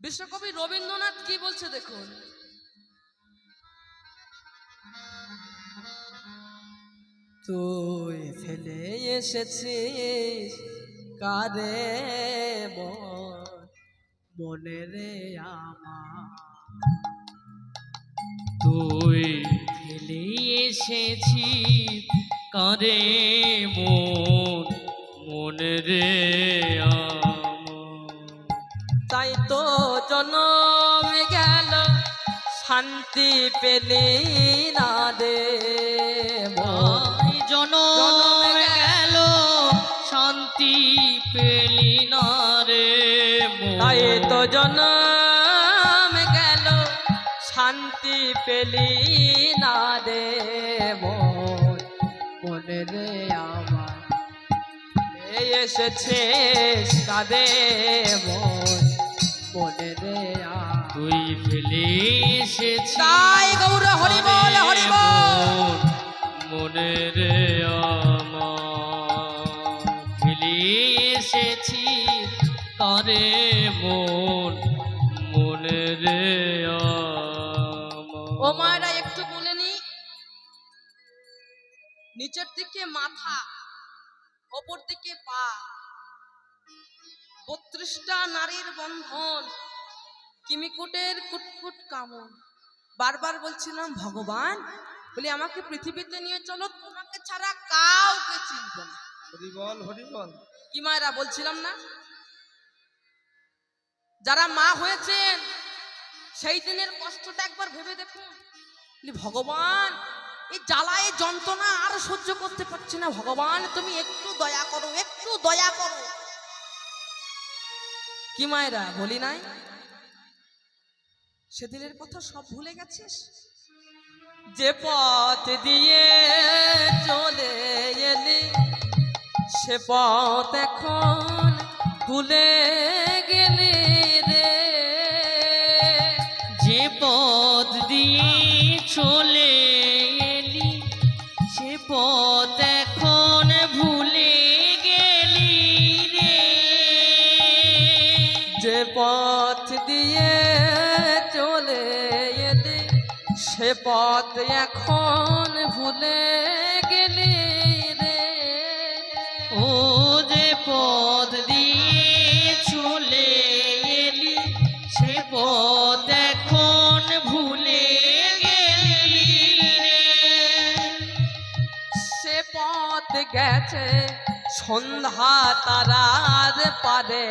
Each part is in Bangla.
বিশ্বকবি রবীন্দ্রনাথ কি বলছে দেখুন। তুই ফেলে এসেছিস কারে মনে রে আমার, তুই ফেলে এসেছিস কারে মনে রে আমার। তাই তো জনম গেল শান্তি পেলি না রে তাই জনম গেল শান্তি পেলি না রে তাই তো জনম গেল শান্তি পেলি না রে মনে রে আমার, এসেছে কাঁদে মনে রে তুই ফেলে এসেছিস তাই গৌর হরি বল হরি বল মনে রে আমার, ফেলে এসেছিস কারে মনে রে আমার। ও মায়েরা একটু বলে নি, নিচের দিকে মাথা ওপর দিকে পা, 32টা নারীর বন্ধন, কিমিকুটের কুটকুট কামড়। বারবার বলছিলাম ভগবান, বলি আমাকে পৃথিবীতে নিয়ে চলো, তোমাকে ছাড়া কাউকে চিনব না। হরি বল হরি বল। কি মায়েরা বলছিলাম না, যারা মা হয়েছেন সেই দিনের কষ্টটা একবার ভেবে দেখুন। ভগবান এই জ্বালা এই যন্ত্রণা আর সহ্য করতে পারছি না, ভগবান তুমি একটু দয়া করো, একটু দয়া করো। কি মায়েরা বলি নাই, সেদিনের কথা সব ভুলে গেছিস? যে পথ দিয়ে চলে এলি সে পথ এখন ভুলে গেলি রে, যে পথ দিয়ে চলে এলি সে পথ এখন ভুলে গেলি রে, যে পথ দিয়ে চলে এলি সে পথ এখন ভুলে গেলি রে। ও যে পথ দিয়ে চলে এলি সে পথ এখন ভুলে গেলি রে, সে পথ গেছে সন্ধ্যা তারার পারে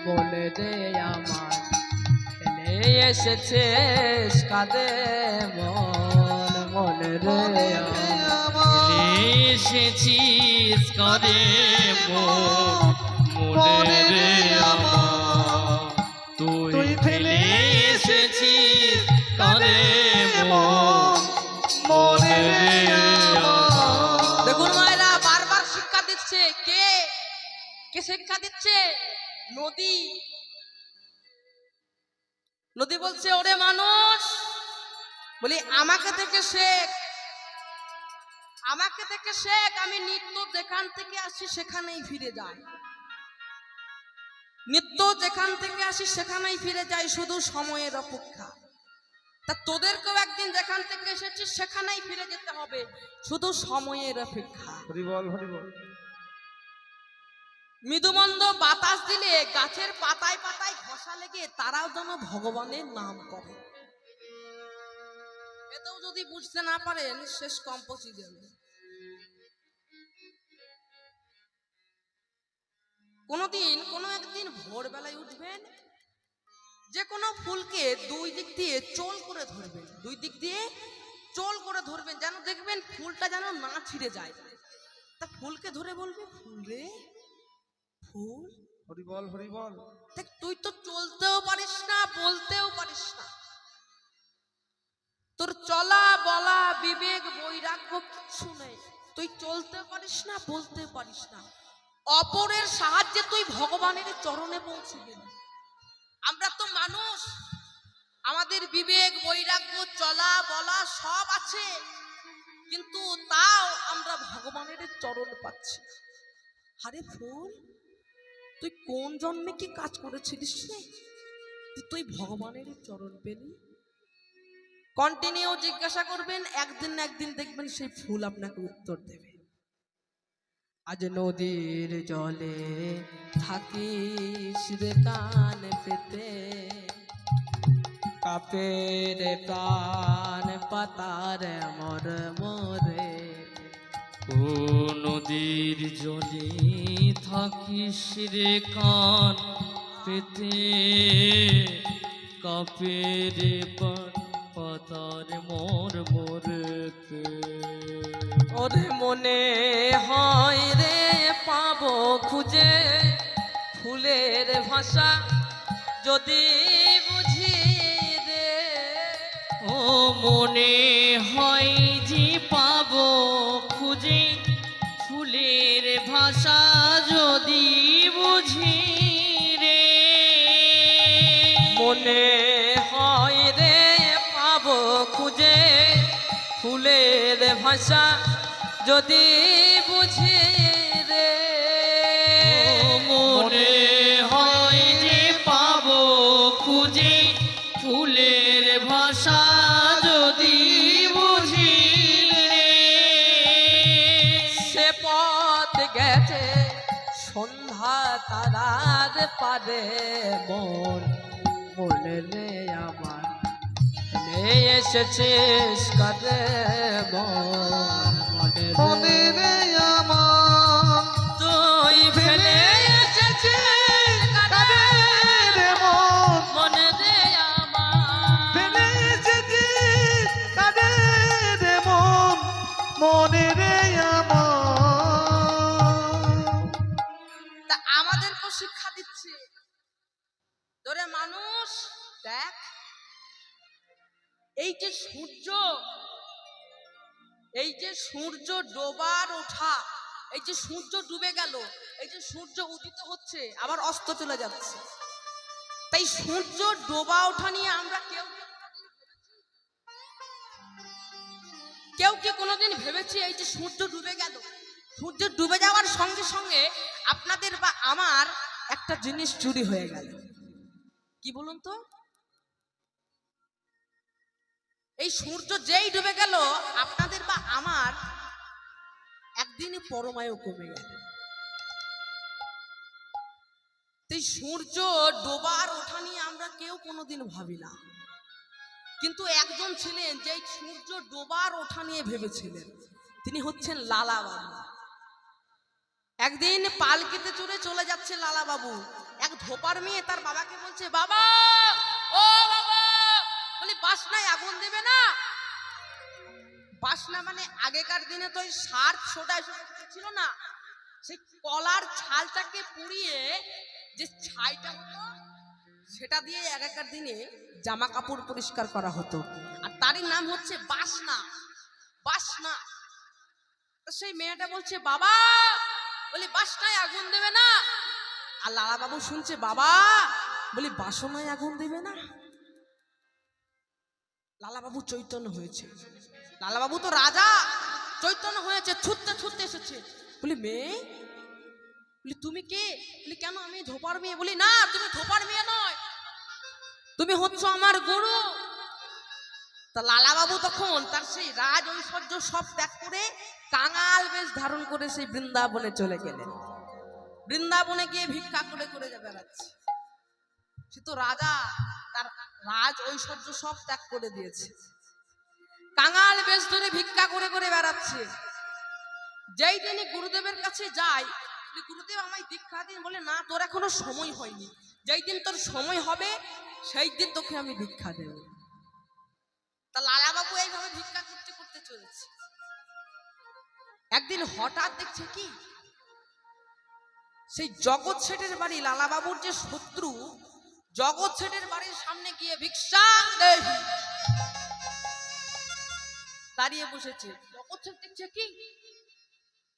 বলে দে আমার, ফেলে এসেছে কাঁদে মনে রে ফেলে এসেছিস কারে মনে রে আমার, তুই ফেলে এসেছিস কারে মনে রে আমার। দেখুন মায়েরা বারবার শিক্ষা দিচ্ছে, কে কে শিক্ষা দিচ্ছে? নদী। নদী বলছে ওরে মানুষ, বলি আমাকে থেকে শেখ, আমাকে থেকে শেখ, আমি নিত্য যেখান থেকে আসি সেখানেই ফিরে যাই, নিত্য যেখান থেকে আসি সেখানেই ফিরে যাই, শুধু সময়ের অপেক্ষা। তা তোদেরকেও একদিন যেখান থেকে এসেছিস সেখানেই ফিরে যেতে হবে, শুধু সময়ের অপেক্ষা। হরি বল হরি বল। মৃদুমন্দ বাতাস দিলে গাছের পাতায় পাতায় ঘষা লেগে তারাও যেন ভগবানের নাম করে। এতেও যদি বুঝতে না পারেন শেষ কম পৌঁছে যাবে। কোনদিন কোনো একদিন ভোরবেলায় উঠবেন, যে কোনো ফুলকে দুই দিক দিয়ে চোল করে ধরবেন, দুই দিক দিয়ে চোল করে ধরবেন, যেন দেখবেন ফুলটা যেন না ছিঁড়ে যায়। তা ফুলকে ধরে বলবে, ফুল রে ফুল, হরি বল হরি বল। দেখ তুই তো চলতেও পারিস না, বলতেও পারিস না, তোর চলা বলা বিবেক বৈরাগ্য কিছু নেই, তুই চলতে পারিস না, বলতে পারিস না, অপরের সাহায্যে তুই ভগবানের চরণে পৌঁছে গেলি। আমরা তো মানুষ, আমাদের বিবেক বৈরাগ্য চলা বলা সব আছে, কিন্তু তাও আমরা ভগবানের চরণ পাচ্ছি। আরে ফুল তুই কোন জন্মে কি কাজ করেছিলিস রে যে তুই ভগবানের চরণ পেলি? কন্টিনিউ জিজ্ঞাসা করবেন, একদিন না একদিন দেখবেন সেই ফুল আপনাকে উত্তর দেবে। আজ নদীর জলে থাকিস রে কান পেতে, কাপের প্রাণ পাতার মর মরে। ও নদীর জলে থাকিস রে কান পেতে, কাপের পান পাতার মোর মোরতে। ওরে মনে হয় রে পাবো খুঁজে ফুলের ভাষা যদি বুঝি রে। ও মনে হয় যে পাবো খুঁজে ফুলের ভাষা যদি বুঝি রে। মনে হয় রে পাবো খুঁজে ফুলের ভাষা যদি বুঝি রে। মনে হয় যে পাবো খুঁজে ফুলের ভাষা যদি বুঝি রে। সে পথ গেছে সন্ধ্যা তারার পারে মন, মনে রে আমার নিয়ে এসেছিস কারে মন, মনে মনে রে রে আমার তুই ফেলে এসেছিস কারে রে মন, মনে রে আমার। ফেলে এসেছিস কাঁদে রে মন, মনে রে আমার। তা আমাদেরকেও শিক্ষা দিচ্ছে, ধরে মানুষ দেখ এই যে সূর্য, এই যে সূর্য ডোবার ওঠা, এই যে সূর্য ডুবে গেল, এই যে সূর্য উদিত হচ্ছে আবার অস্ত চলে যাচ্ছে, তাই সূর্য ডোবা ওঠা নিয়ে আমরা কেউ কি কোনোদিন ভেবেছি এই যে সূর্য ডুবে গেল, সূর্য ডুবে যাওয়ার সঙ্গে সঙ্গে আপনাদের বা আমার একটা জিনিস চুরি হয়ে গেল? কি বলুন তো? এই সূর্য যেই ডুবে গেল আপনাদের বা আমার একদিনই পরমায়ু কমে গেল। এই সূর্য ডোবার ওঠা নিয়ে আমরা কেউ কোনোদিন ভাবি না, কিন্তু একজন ছিলেন যে সূর্য ডোবার ওঠা নিয়ে ভেবেছিলেন, তিনি হচ্ছেন লালা বাবু। একদিন পালকিতে চড়ে চলে যাচ্ছে লালা বাবু, এক ধোপার মেয়ে তার বাবাকে বলছে, বাবা ও বাবা, বলি বাসনায় আগুন দেবে না? বাসনা মানে আগেকার দিনে তো ওই সার সোডা ছিল না, সেই কলার ছালটাকে পুড়িয়ে যে ছাইটা হতো সেটা দিয়ে আগেকার দিনে জামা কাপড় পরিষ্কার করা হতো, আর তারই নাম হচ্ছে বাসনা। বাসনা। তো সেই মেয়েটা বলছে, বাবা বলি বাসনায় আগুন দেবে না? আর লালা বাবু শুনছে, বাবা বলি বাসনায় আগুন দেবে না? লালা বাবু চৈতন্য হয়েছে, লালা বাবু তো রাজা, চৈতন্য হয়েছে, ছুটতে ছুটতে এসেছে। বলি মেয়ে, বলি তুমি কে? বলি কেন আমি ধোপার মেয়ে। বলি না, তুমি ধোপার মেয়ে নয়, তুমি হচ্ছ আমার গুরু। তা লালা বাবু তখন তার সেই রাজ ঐশ্বর্য সব ত্যাগ করে কাঙাল বেশ ধারণ করে সেই বৃন্দাবনে চলে গেলেন। বৃন্দাবনে গিয়ে ভিক্ষা করে করে বেড়াচ্ছে। সে তো রাজা, তার রাজ ঐশ্বর্য সব ত্যাগ করে দিয়েছে, কাঙাল বেশ ধরে ভিক্ষা করে করে বেড়াচ্ছে। যেই দিনই গুরুদেবের কাছে যায়, গুরুদেব আমায় দীক্ষা দিন। বলে না, তোর এখনো সময় হয়নি, যেই দিন তোর সময় হবে সেই দিন তোকে আমি দীক্ষা দেব। তা লালা বাবু এইভাবে ভিক্ষা করতে করতে চলেছে। একদিন হঠাৎ দেখছে কি, সেই জগৎ শেঠের বাড়ি, লালা বাবুর যে শত্রু জগৎ শেঠের বাড়ির সামনে গিয়ে ভিক্ষা দেহি দাঁড়িয়ে বসেছে। জগৎ শেঠ দেখছে কি,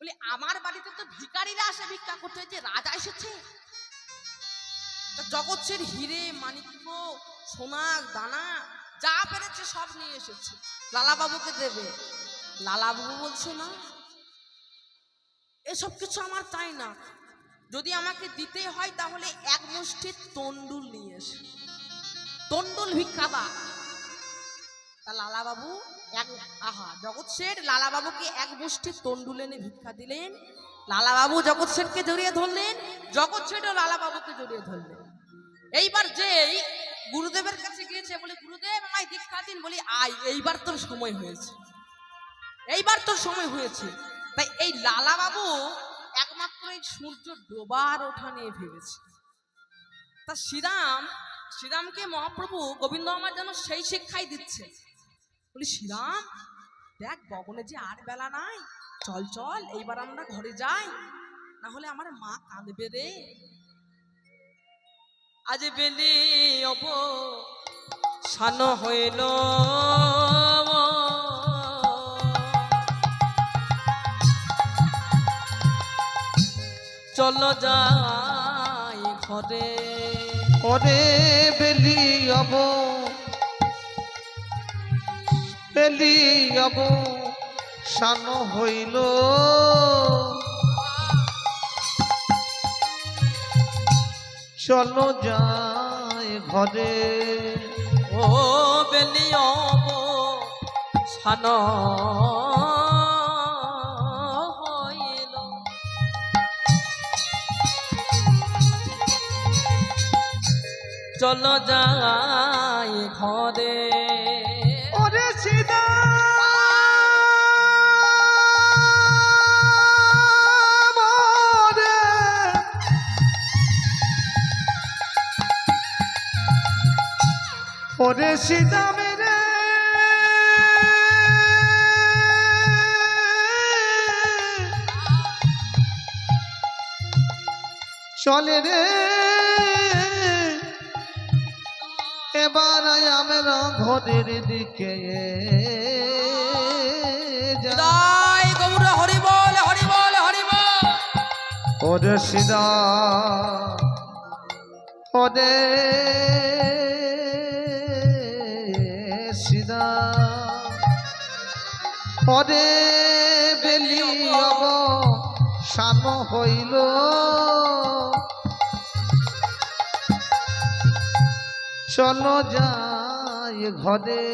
বলে আমার বাড়িতে তো ভিখারিরা আসে ভিক্ষা করতে, যে রাজা এসেছে। তা জগৎ শেঠ হিরে মানিক্য সোনা দানা যা পেরেছে সব নিয়ে এসেছে, লালা বাবুকে দেবে। লালা বাবু বলছে না, এসব কিছু আমার চাই না, যদি আমাকে দিতে হয় তাহলে এক মুষ্টি তন্ডুল নিয়ে এসে, তন্ডুল ভিক্ষা দা। তা লালা বাবু জগৎ শেঠ লালা বাবুকে এক মুষ্টি তন্ডুল এনে ভিক্ষা দিলেন। লালা বাবু জগৎ শেঠকে জড়িয়ে ধরলেন, জগৎ শেঠও লালা বাবুকে জড়িয়ে ধরলেন। এইবার যেই গুরুদেবের কাছে গিয়েছে, বলে গুরুদেব আমায় দীক্ষা দিন, বলি আয়, এইবার তোর সময় হয়েছে, এইবার তোর সময় হয়েছে। তাই এই লালা বাবু একমাত্র এই সূর্য ডোবার ওঠা নিয়ে ভেবেছে। তা শ্রীরামকে মহাপ্রভু গোবিন্দ আমার যেন সেই শিক্ষাই দিচ্ছে। বলি শ্রীরাম দেখ, গগনে যে আর বেলা নাই, চল চল এইবার আমরা ঘরে যাই, না হলে আমার মা কাঁদবে রে। আজ বেলি অব সান হইল, চলো যাই ঘরে। ওরে বেলি অব সান হইল, চলো যাই ঘরে। ও বেলি অব সান হইল, চলো যাই ঘরে। ওরে সীতা মোরে, ওরে সীতা মেরে চলে রে, এবার আমরা ঘরের দিকে জয় গৌর হরি বল, হরি বল, হরি বল। ওরে সীতা ওরে সীতা, ওরে বেলি অব সান হইল, চলো যাই ঘরে।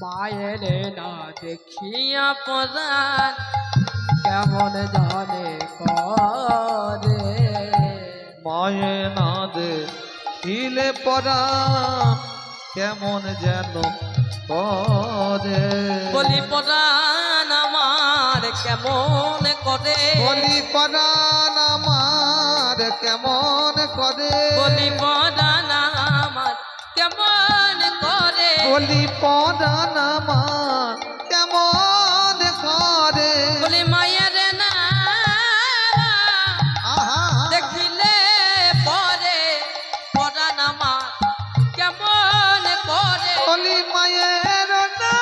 মায়ের না দেখিয়া পরাণ কেমন জানে করে, মায়ে না দেখিলে পরা কেমন যেন করে। বলি পরাণ আমার কেমন করে, বলি পরাণ আমার কেমন করে, বলি পরাণ আমার কেমন করে, বলি পরাণ আমার কেমন করে। বলি মায়ের না আহা দেখিলে পরে পরাণ আমার কেমন করে, বলি মায়ের না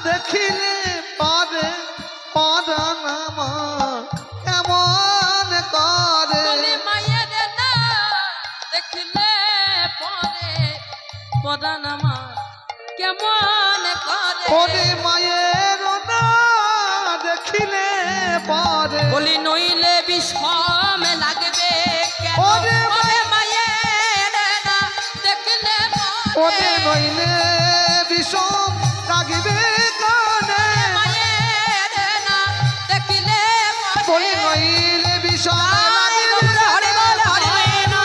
দেখিলে পরে পরাণ আমার কেমন করে। বলি মায়ের না দেখিলে পরে পরাণ আমার কেমন করে, ওরে মায়ের না দেখিলে পরে, বলি নইলে বিষম লাগবে কেন, ওরে ওরে মায়ের না দেখলে ওরে নইলে বিষম লাগিবে কানে, মায়ের না দেখলে বলি নইলে বিষম লাগিবে হরি বল, হরি বল।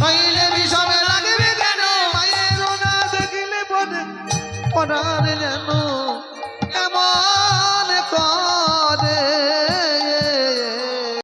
নইলে বিষম লাগিবে কেন, মায়ের না দেখিলে পরে পরাণ যেন